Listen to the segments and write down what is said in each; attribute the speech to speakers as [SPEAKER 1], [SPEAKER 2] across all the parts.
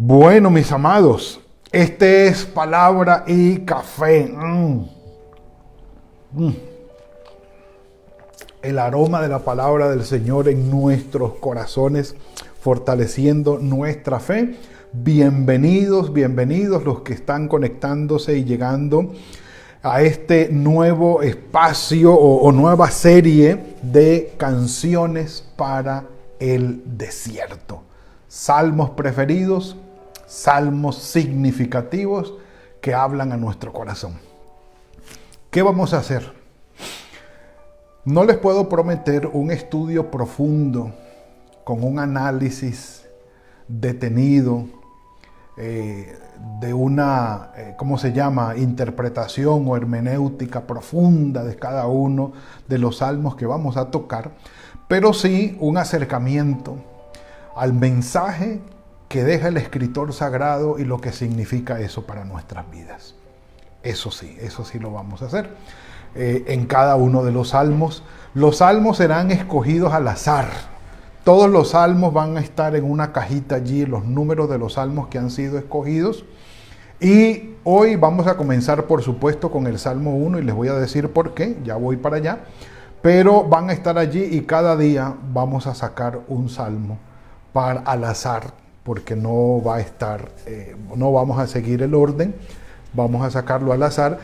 [SPEAKER 1] Bueno, mis amados, este es Palabra y Café. El aroma de la palabra del Señor en nuestros corazones, fortaleciendo nuestra fe. Bienvenidos los que están conectándose y llegando a este nuevo espacio o nueva serie de canciones para el desierto. Salmos preferidos, salmos significativos que hablan a nuestro corazón. ¿Qué vamos a hacer? No les puedo prometer un estudio profundo con un análisis detenido de una, interpretación o hermenéutica profunda de cada uno de los salmos que vamos a tocar, pero sí un acercamiento al mensaje que deja el escritor sagrado y lo que significa eso para nuestras vidas. Eso sí lo vamos a hacer. En cada uno de los salmos serán escogidos al azar. Todos los salmos van a estar en una cajita allí, los números de los salmos que han sido escogidos. Y hoy vamos a comenzar, por supuesto, con el Salmo 1 y les voy a decir por qué, ya voy para allá. Pero van a estar allí y cada día vamos a sacar un salmo al azar, porque no va a estar, no vamos a seguir el orden, vamos a sacarlo al azar.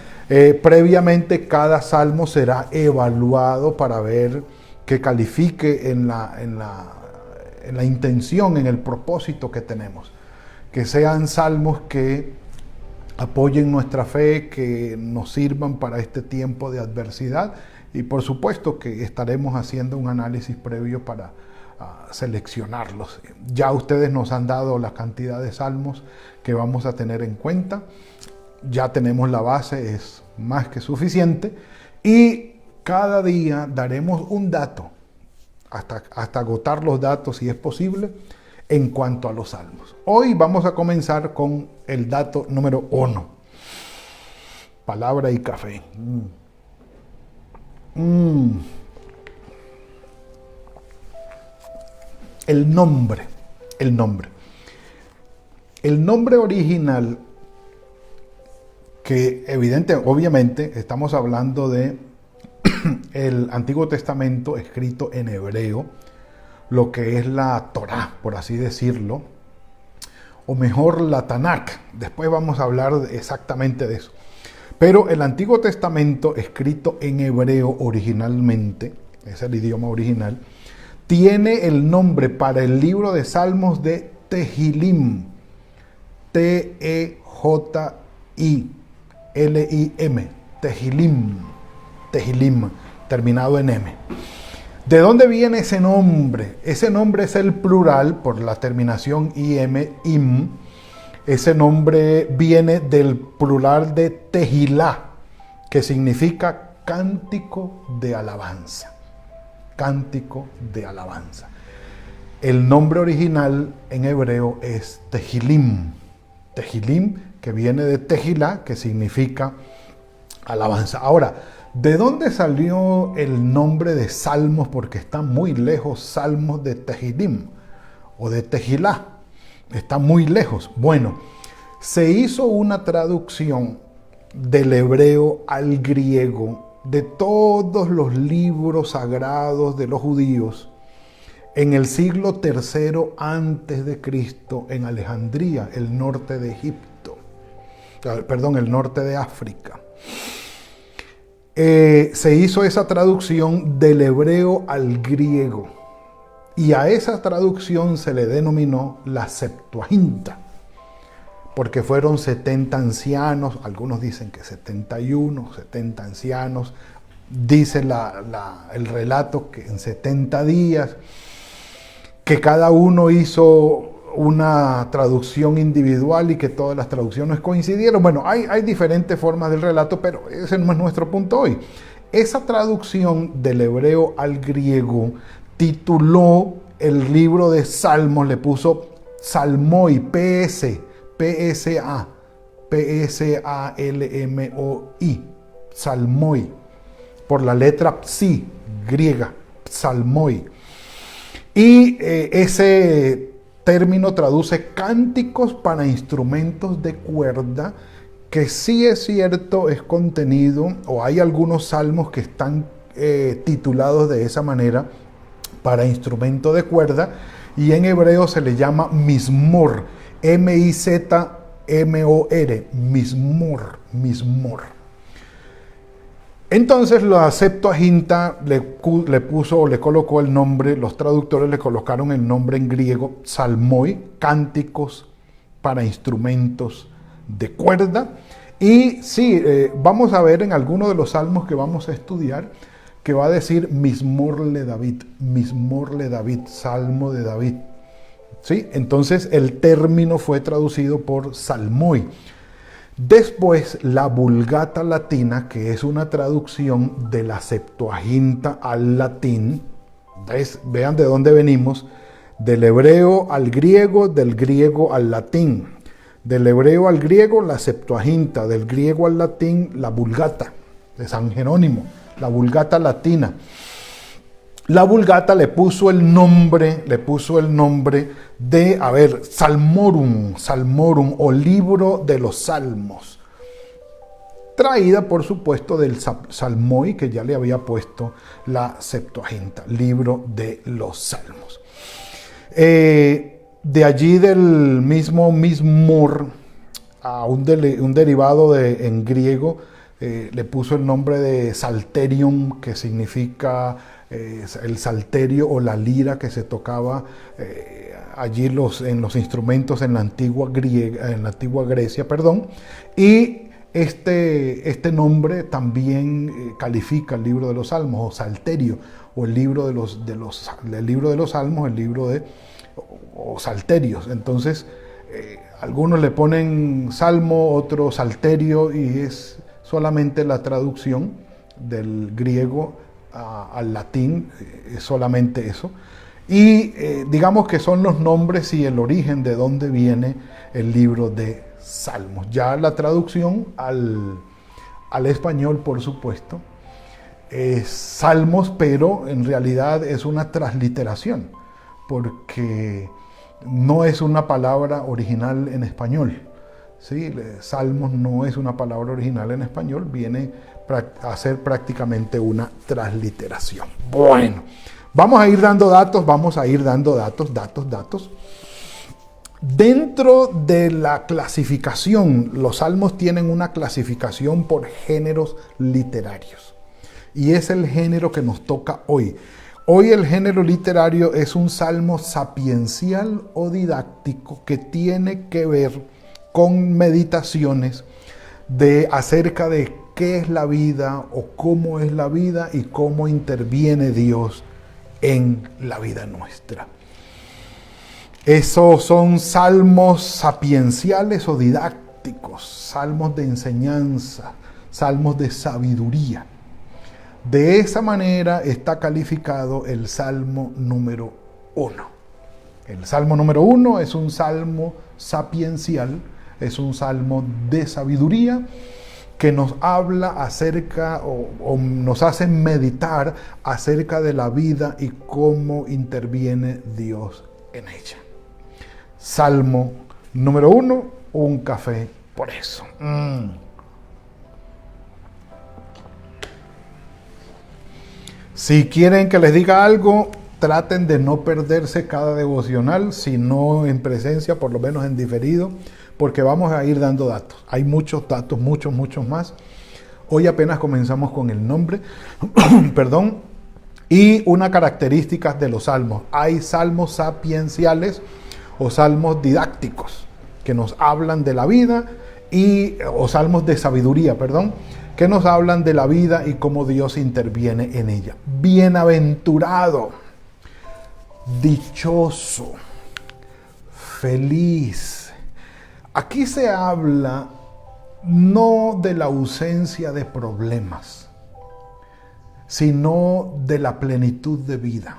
[SPEAKER 1] Previamente cada salmo será evaluado para ver que califique en la intención, en el propósito que tenemos. Que sean salmos que apoyen nuestra fe, que nos sirvan para este tiempo de adversidad y por supuesto que estaremos haciendo un análisis previo para seleccionarlos. Ya ustedes nos han dado la cantidad de salmos que vamos a tener en cuenta. Ya tenemos la base, es más que suficiente. Y cada día daremos un dato, hasta agotar los datos si es posible, en cuanto a los salmos. Hoy vamos a comenzar con el dato número 1. Palabra y café. El nombre original, que obviamente estamos hablando de el Antiguo Testamento escrito en hebreo, lo que es la Torá, por así decirlo, o mejor la Tanakh. Después vamos a hablar exactamente de eso. Pero el Antiguo Testamento escrito en hebreo originalmente, es el idioma original, tiene el nombre para el libro de Salmos de Tehilim. T-E-J-I-L-I-M. Tehilim, terminado en M. ¿De dónde viene ese nombre? Ese nombre es el plural por la terminación im. Ese nombre viene del plural de Tehilá, que significa cántico de alabanza. Cántico de alabanza. El nombre original en hebreo es Tehilim. Tehilim, que viene de Tehilá, que significa alabanza. Ahora, ¿de dónde salió el nombre de Salmos? Porque está muy lejos Salmos de Tehilim o de Tehilá. Está muy lejos. Bueno, se hizo una traducción del hebreo al griego de todos los libros sagrados de los judíos en el siglo III antes de Cristo en Alejandría, el norte de Egipto. El norte de África. Se hizo esa traducción del hebreo al griego y a esa traducción se le denominó la Septuaginta, porque fueron 70 ancianos, algunos dicen que 71, 70 ancianos, dice el relato que en 70 días, que cada uno hizo una traducción individual y que todas las traducciones coincidieron. Bueno, hay diferentes formas del relato, pero ese no es nuestro punto hoy. Esa traducción del hebreo al griego tituló el libro de Salmos, le puso Salmoi, P-S-A-L-M-O-I, Salmoi, por la letra Psi, griega, Salmoi. Y ese término traduce cánticos para instrumentos de cuerda, que sí es cierto, es contenido, o hay algunos salmos que están titulados de esa manera, para instrumento de cuerda, y en hebreo se le llama Mizmor, M-I-Z-M-O-R, Mizmor, Mizmor. Entonces la Septuaginta le colocó el nombre, los traductores le colocaron el nombre en griego, Psalmoi, cánticos para instrumentos de cuerda. Y sí, vamos a ver en alguno de los salmos que vamos a estudiar, que va a decir Mizmor le David, Salmo de David. ¿Sí? Entonces el término fue traducido por Psalmoi. Después la Vulgata latina, que es una traducción de la Septuaginta al latín, vean de dónde venimos, del hebreo al griego, del griego al latín, del hebreo al griego la Septuaginta, del griego al latín la Vulgata de San Jerónimo, la Vulgata latina. La Vulgata le puso el nombre de, Salmorum o libro de los salmos. Traída, por supuesto, del Psalmoi, que ya le había puesto la Septuaginta, libro de los salmos. De allí del mismo Mizmor, a un derivado en griego, le puso el nombre de Psalterium, que significa el salterio o la lira que se tocaba allí en los instrumentos en la antigua Grecia, y este nombre también califica el libro de los Salmos, o salterio, o el libro de los Salmos, o salterios. Entonces algunos le ponen salmo, otros salterio, y es solamente la traducción del griego al latín, es solamente eso. Y digamos que son los nombres y el origen de dónde viene el libro de Salmos. Ya la traducción al español, por supuesto, es Salmos, pero en realidad es una transliteración, porque no es una palabra original en español. ¿Sí? Salmos no es una palabra original en español, viene a ser prácticamente una transliteración. Bueno, vamos a ir dando datos. Dentro de la clasificación, los salmos tienen una clasificación por géneros literarios, y es el género que nos toca hoy. Hoy el género literario es un salmo sapiencial o didáctico que tiene que ver con meditaciones acerca de qué es la vida o cómo es la vida y cómo interviene Dios en la vida nuestra. Esos son salmos sapienciales o didácticos, salmos de enseñanza, salmos de sabiduría. De esa manera está calificado el Salmo número 1. El Salmo número 1 es un salmo sapiencial, es un salmo de sabiduría que nos habla acerca o nos hace meditar acerca de la vida y cómo interviene Dios en ella. Salmo número 1, un café por eso. Si quieren que les diga algo, traten de no perderse cada devocional, si no en presencia, por lo menos en diferido, porque vamos a ir dando datos. Hay muchos datos, muchos más. Hoy apenas comenzamos con el nombre, y una característica de los salmos. Hay salmos sapienciales o salmos didácticos que nos hablan de la vida, o salmos de sabiduría, que nos hablan de la vida y cómo Dios interviene en ella. Bienaventurado, dichoso, feliz. Aquí se habla no de la ausencia de problemas, sino de la plenitud de vida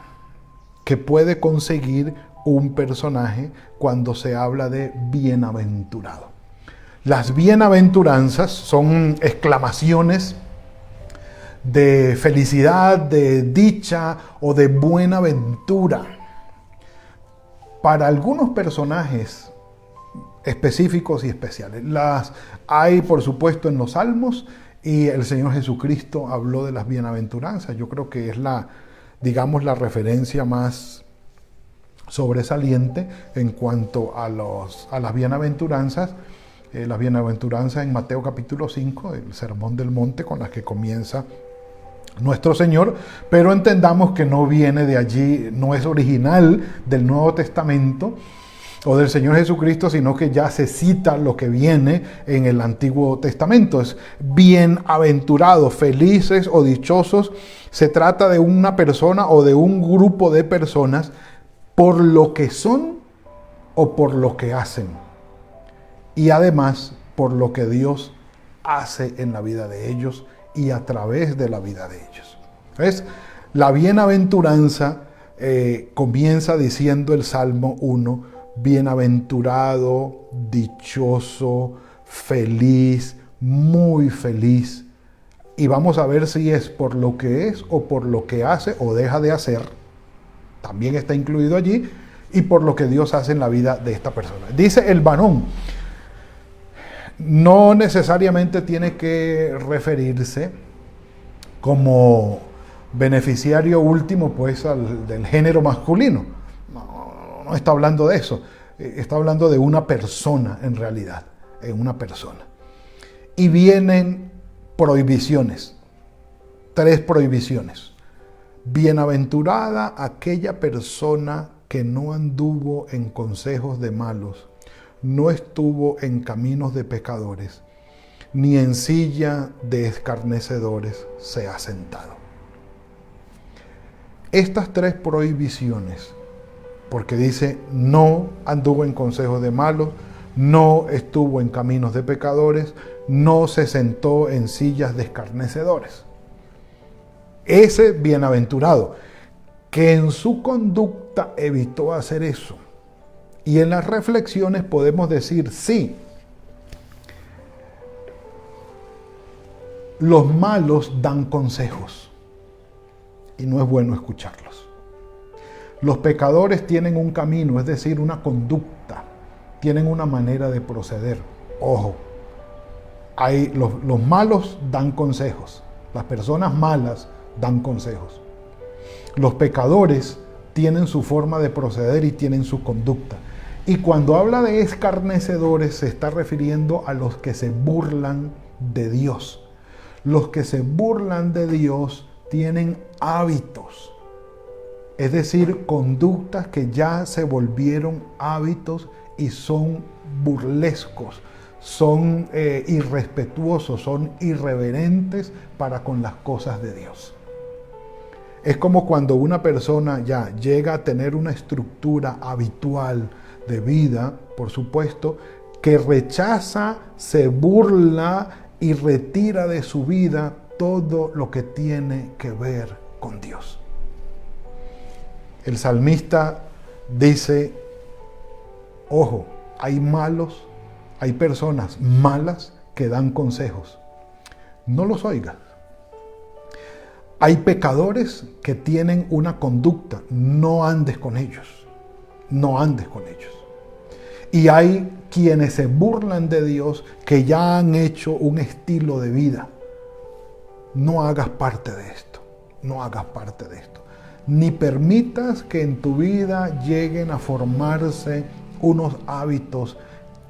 [SPEAKER 1] que puede conseguir un personaje cuando se habla de bienaventurado. Las bienaventuranzas son exclamaciones de felicidad, de dicha o de buena ventura. para algunos personajes específicos y especiales. Las hay, por supuesto, en los Salmos, y el Señor Jesucristo habló de las bienaventuranzas. Yo creo que es la referencia más sobresaliente en cuanto a las bienaventuranzas. Las bienaventuranzas en Mateo capítulo 5, el Sermón del Monte, con las que comienza nuestro Señor, pero entendamos que no viene de allí, no es original del Nuevo Testamento o del Señor Jesucristo, sino que ya se cita lo que viene en el Antiguo Testamento. Es bienaventurados, felices o dichosos. Se trata de una persona o de un grupo de personas por lo que son o por lo que hacen. Y además por lo que Dios hace en la vida de ellos y a través de la vida de ellos. ¿Ves? La bienaventuranza comienza diciendo el Salmo 1, bienaventurado, dichoso, feliz, muy feliz. Y vamos a ver si es por lo que es o por lo que hace o deja de hacer. También está incluido allí. Y por lo que Dios hace en la vida de esta persona. Dice el varón. No necesariamente tiene que referirse como beneficiario último, pues, del género masculino. No está hablando de eso. Está hablando de una persona, en realidad. Una persona. Y vienen prohibiciones. 3 prohibiciones. Bienaventurada aquella persona que no anduvo en consejos de malos, no estuvo en caminos de pecadores, ni en silla de escarnecedores se ha sentado. Estas 3 prohibiciones, porque dice, no anduvo en consejos de malos, no estuvo en caminos de pecadores, no se sentó en sillas de escarnecedores. Ese bienaventurado, que en su conducta evitó hacer eso. Y en las reflexiones podemos decir, sí, los malos dan consejos y no es bueno escucharlos. Los pecadores tienen un camino, es decir, una conducta, tienen una manera de proceder. Ojo, los malos dan consejos, las personas malas dan consejos. Los pecadores tienen su forma de proceder y tienen su conducta. Y cuando habla de escarnecedores se está refiriendo a los que se burlan de Dios. Los que se burlan de Dios tienen hábitos, es decir, conductas que ya se volvieron hábitos y son burlescos, son irrespetuosos, son irreverentes para con las cosas de Dios. Es como cuando una persona ya llega a tener una estructura habitual de vida, por supuesto, que rechaza, se burla y retira de su vida todo lo que tiene que ver con Dios. El salmista dice, ojo, hay malos, hay personas malas que dan consejos. No los oigas. Hay pecadores que tienen una conducta, no andes con ellos. No andes con ellos. Y hay quienes se burlan de Dios que ya han hecho un estilo de vida. No hagas parte de esto. No hagas parte de esto. Ni permitas que en tu vida lleguen a formarse unos hábitos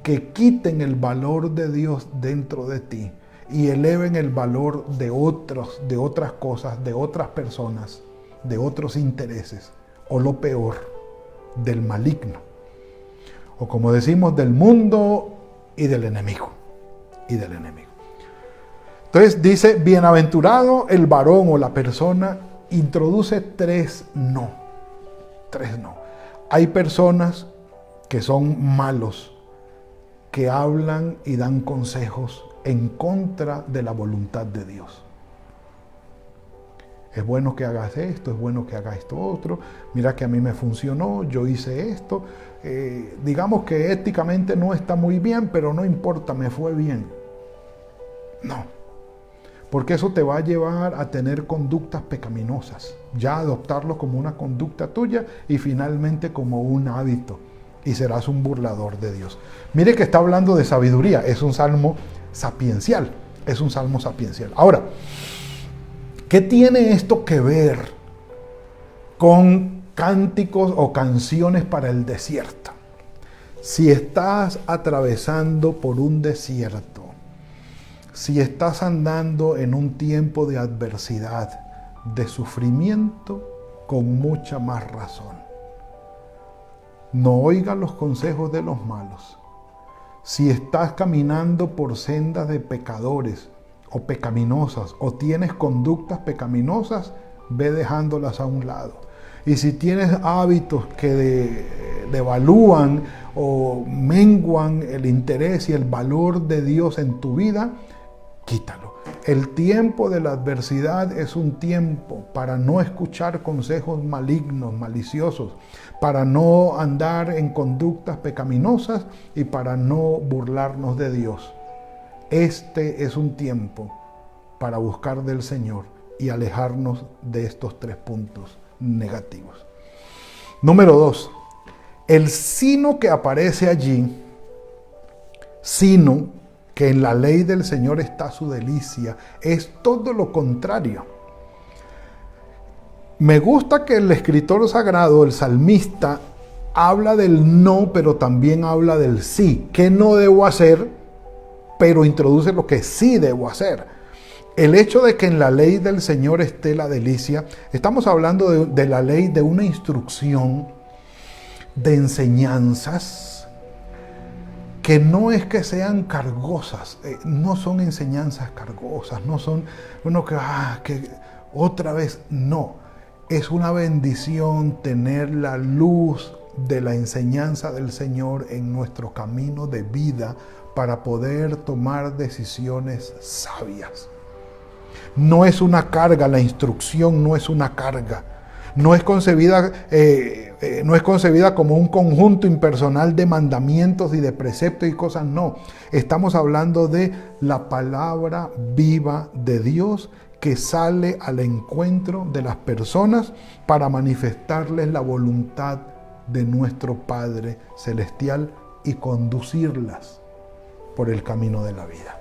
[SPEAKER 1] que quiten el valor de Dios dentro de ti y eleven el valor de otras cosas, de otras personas, de otros intereses, o lo peor, del maligno. O como decimos, del mundo y del enemigo. Y del enemigo. Entonces dice, bienaventurado el varón o la persona, introduce 3 no. 3 no. Hay personas que son malos, que hablan y dan consejos en contra de la voluntad de Dios. Es bueno que hagas esto, es bueno que hagas esto otro. Mira que a mí me funcionó, yo hice esto. Digamos que éticamente no está muy bien, pero no importa, me fue bien. No. porque eso te va a llevar a tener conductas pecaminosas, ya adoptarlo como una conducta tuya y finalmente como un hábito, y serás un burlador de Dios. Mire que está hablando de sabiduría, es un salmo sapiencial, es un salmo sapiencial. Ahora, ¿qué tiene esto que ver con cánticos o canciones para el desierto? Si estás atravesando por un desierto, si estás andando en un tiempo de adversidad, de sufrimiento, con mucha más razón. No oigas los consejos de los malos. Si estás caminando por sendas de pecadores o pecaminosas, o tienes conductas pecaminosas, ve dejándolas a un lado. Y si tienes hábitos que devalúan o menguan el interés y el valor de Dios en tu vida, quítalo. El tiempo de la adversidad es un tiempo para no escuchar consejos malignos, maliciosos, para no andar en conductas pecaminosas y para no burlarnos de Dios. Este es un tiempo para buscar del Señor y alejarnos de estos 3 puntos negativos. Número 2. El sino que aparece allí, sino que en la ley del Señor está su delicia, es todo lo contrario. Me gusta que el escritor sagrado, el salmista, habla del no, pero también habla del sí. ¿Qué no debo hacer? Pero introduce lo que sí debo hacer. El hecho de que en la ley del Señor esté la delicia, estamos hablando de la ley, de una instrucción, de enseñanzas, que no es que sean cargosas, no son enseñanzas cargosas, no son uno que otra vez, no. Es una bendición tener la luz de la enseñanza del Señor en nuestro camino de vida para poder tomar decisiones sabias. No es una carga, la instrucción no es una carga. No es concebida como un conjunto impersonal de mandamientos y de preceptos y cosas, no. Estamos hablando de la palabra viva de Dios que sale al encuentro de las personas para manifestarles la voluntad de nuestro Padre Celestial y conducirlas por el camino de la vida.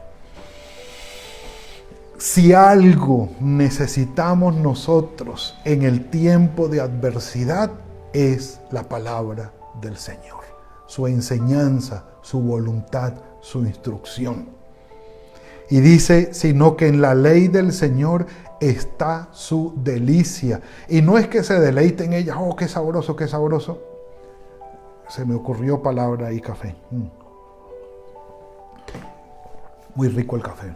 [SPEAKER 1] Si algo necesitamos nosotros en el tiempo de adversidad, es la palabra del Señor, su enseñanza, su voluntad, su instrucción. Y dice, sino que en la ley del Señor está su delicia. Y no es que se deleite en ella, oh, qué sabroso, qué sabroso. Se me ocurrió palabra y café. Muy rico el café.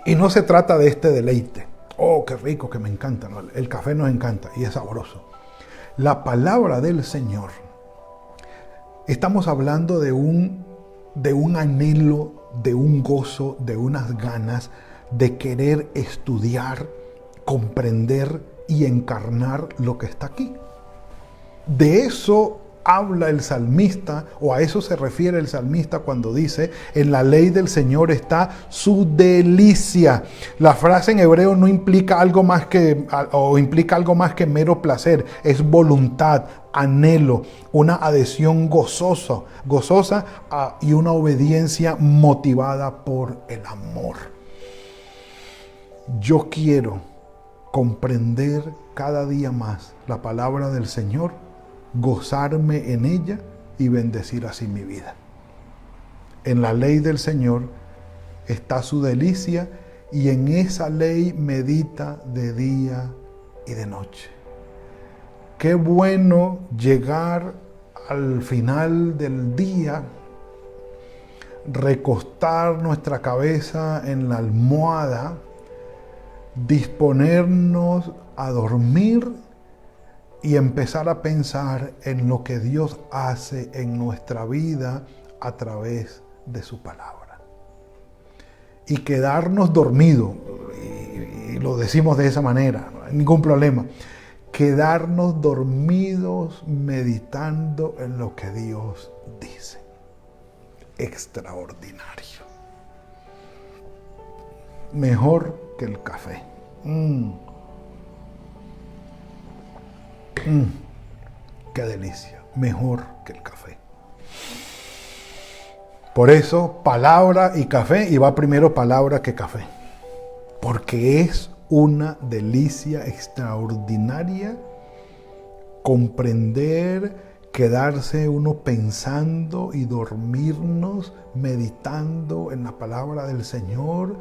[SPEAKER 1] Y no se trata de este deleite. Oh, qué rico, que me encanta. No, el café nos encanta y es sabroso. La palabra del Señor. Estamos hablando de un anhelo, de un gozo, de unas ganas de querer estudiar, comprender y encarnar lo que está aquí. De eso habla el salmista, o a eso se refiere el salmista cuando dice, en la ley del Señor está su delicia. La frase en hebreo no implica algo más que mero placer, es voluntad, anhelo, una adhesión gozosa y una obediencia motivada por el amor. Yo quiero comprender cada día más la palabra del Señor, gozarme en ella y bendecir así mi vida. En la ley del Señor está su delicia y en esa ley medita de día y de noche. Qué bueno llegar al final del día, recostar nuestra cabeza en la almohada, disponernos a dormir y empezar a pensar en lo que Dios hace en nuestra vida a través de su palabra. Y quedarnos dormidos, y lo decimos de esa manera, no hay ningún problema, quedarnos dormidos meditando en lo que Dios dice. Extraordinario. mejor que el café. Qué delicia, mejor que el café. Por eso, palabra y café, y va primero palabra que café. Porque es una delicia extraordinaria comprender, quedarse uno pensando y dormirnos meditando en la palabra del Señor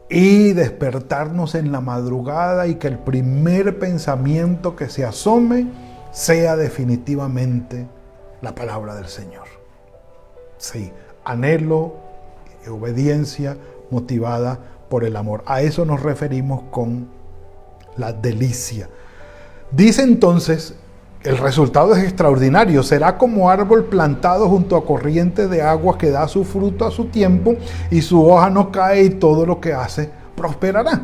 [SPEAKER 1] y despertarnos en la madrugada y que el primer pensamiento que se asome sea definitivamente la palabra del Señor. Sí, anhelo y obediencia motivada por el amor. A eso nos referimos con la delicia. Dice entonces, el resultado es extraordinario. Será como árbol plantado junto a corriente de agua que da su fruto a su tiempo y su hoja no cae y todo lo que hace prosperará.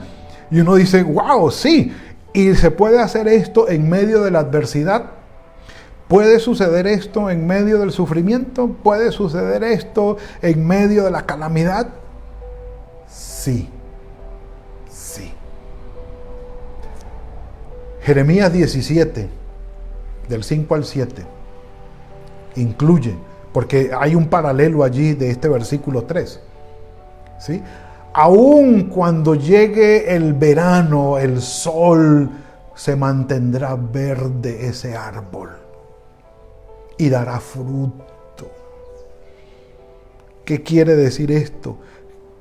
[SPEAKER 1] Y uno dice, wow, sí. Y se puede hacer esto en medio de la adversidad. ¿Puede suceder esto en medio del sufrimiento? ¿Puede suceder esto en medio de la calamidad? Sí. Sí. Jeremías 17. Del 5 al 7, incluye, porque hay un paralelo allí de este versículo 3, ¿sí? Aún cuando llegue el verano, el sol se mantendrá verde ese árbol y dará fruto. ¿Qué quiere decir esto?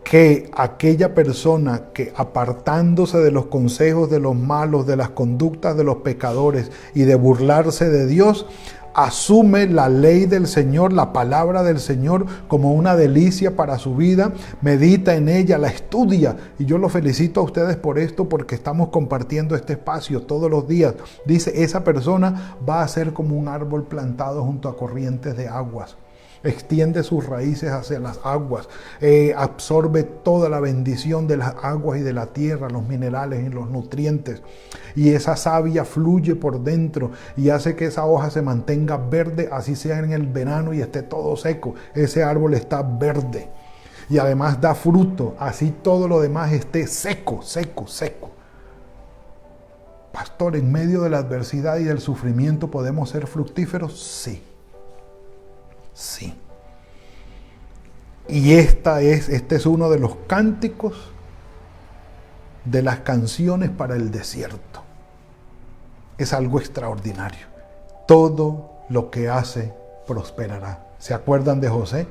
[SPEAKER 1] Que aquella persona que apartándose de los consejos de los malos, de las conductas de los pecadores y de burlarse de Dios, asume la ley del Señor, la palabra del Señor como una delicia para su vida, medita en ella, la estudia. Y yo los felicito a ustedes por esto porque estamos compartiendo este espacio todos los días. Dice, esa persona va a ser como un árbol plantado junto a corrientes de aguas. Extiende sus raíces hacia las aguas, absorbe toda la bendición de las aguas y de la tierra, los minerales y los nutrientes. Y esa savia fluye por dentro y hace que esa hoja se mantenga verde, así sea en el verano y esté todo seco. Ese árbol está verde y además da fruto, así todo lo demás esté seco, seco, seco. Pastor, ¿en medio de la adversidad y del sufrimiento podemos ser fructíferos? Sí. Sí. Y este es uno de los cánticos de las canciones para el desierto. Es algo extraordinario. Todo lo que hace prosperará. ¿Se acuerdan de José?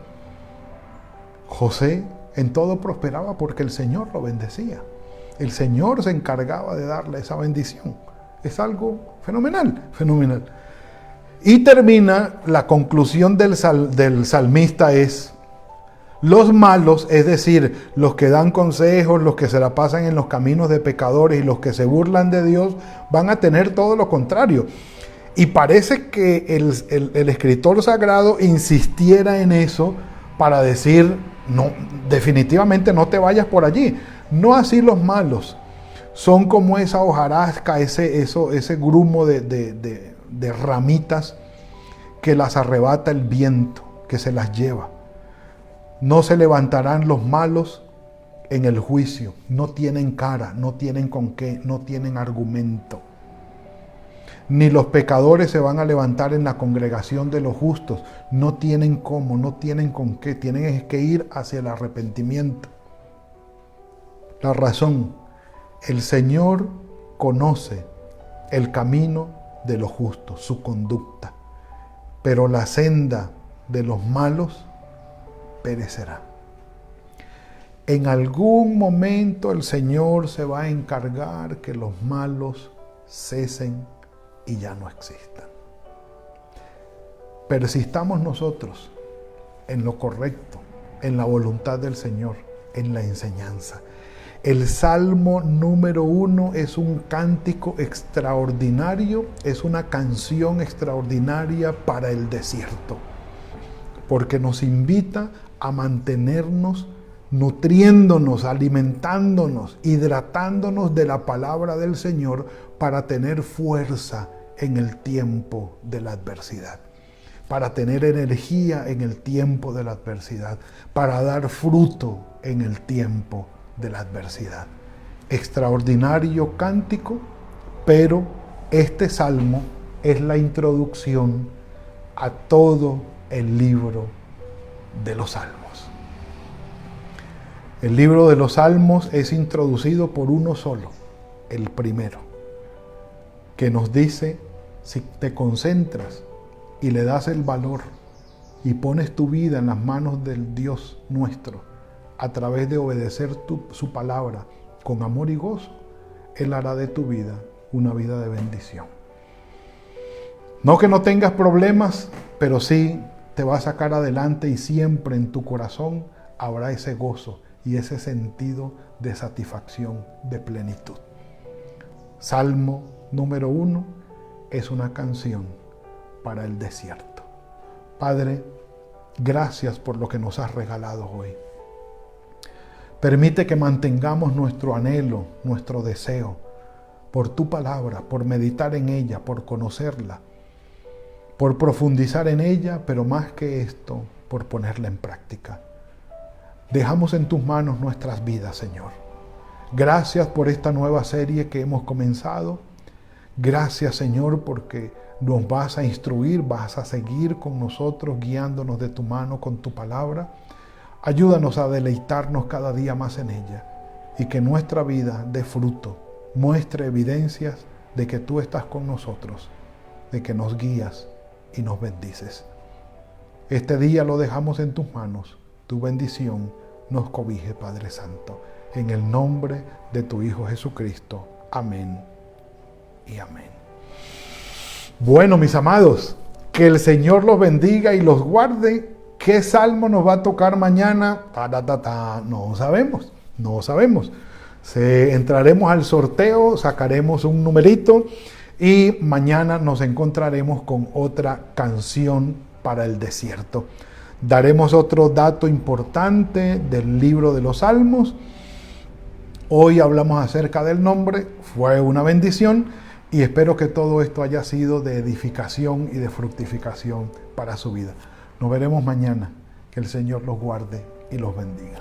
[SPEAKER 1] José en todo prosperaba porque el Señor lo bendecía. El Señor se encargaba de darle esa bendición. Es algo fenomenal, fenomenal. Y termina, la conclusión del salmista es, los malos, es decir, los que dan consejos, los que se la pasan en los caminos de pecadores y los que se burlan de Dios, van a tener todo lo contrario. Y parece que el escritor sagrado insistiera en eso para decir, no, definitivamente no te vayas por allí. No así los malos. Son como esa hojarasca, ese grumo de ramitas que las arrebata el viento, que se las lleva. No se levantarán los malos en el juicio, no tienen cara, no tienen con qué, no tienen argumento. Ni los pecadores se van a levantar en la congregación de los justos, no tienen cómo, no tienen con qué, tienen que ir hacia el arrepentimiento. La razón, el Señor conoce el camino de los justos, su conducta, pero la senda de los malos perecerá. En algún momento el Señor se va a encargar que los malos cesen y ya no existan. Persistamos nosotros en lo correcto, en la voluntad del Señor, en la enseñanza. El Salmo número 1 es un cántico extraordinario, es una canción extraordinaria para el desierto, porque nos invita a mantenernos nutriéndonos, alimentándonos, hidratándonos de la palabra del Señor para tener fuerza en el tiempo de la adversidad, para tener energía en el tiempo de la adversidad, para dar fruto en el tiempo de la adversidad. Extraordinario cántico, pero este salmo es la introducción a todo el libro de los Salmos. El libro de los Salmos es introducido por uno solo, el primero, que nos dice, si te concentras y le das el valor y pones tu vida en las manos del Dios nuestro, a través de obedecer su palabra con amor y gozo, Él hará de tu vida una vida de bendición. No que no tengas problemas, pero sí te va a sacar adelante y siempre en tu corazón habrá ese gozo y ese sentido de satisfacción, de plenitud. Salmo número 1 es una canción para el desierto. Padre, gracias por lo que nos has regalado hoy. Permite que mantengamos nuestro anhelo, nuestro deseo por tu palabra, por meditar en ella, por conocerla, por profundizar en ella, pero más que esto, por ponerla en práctica. Dejamos en tus manos nuestras vidas, Señor. Gracias por esta nueva serie que hemos comenzado. Gracias, Señor, porque nos vas a instruir, vas a seguir con nosotros, guiándonos de tu mano con tu palabra. Ayúdanos a deleitarnos cada día más en ella y que nuestra vida dé fruto, muestre evidencias de que tú estás con nosotros, de que nos guías y nos bendices. Este día lo dejamos en tus manos. Tu bendición nos cobije, Padre Santo. En el nombre de tu Hijo Jesucristo. Amén y amén. Bueno, mis amados, que el Señor los bendiga y los guarde. ¿Qué salmo nos va a tocar mañana? No sabemos, no sabemos. Entraremos al sorteo, sacaremos un numerito y mañana nos encontraremos con otra canción para el desierto. Daremos otro dato importante del libro de los Salmos. Hoy hablamos acerca del nombre, fue una bendición y espero que todo esto haya sido de edificación y de fructificación para su vida. Nos veremos mañana. Que el Señor los guarde y los bendiga.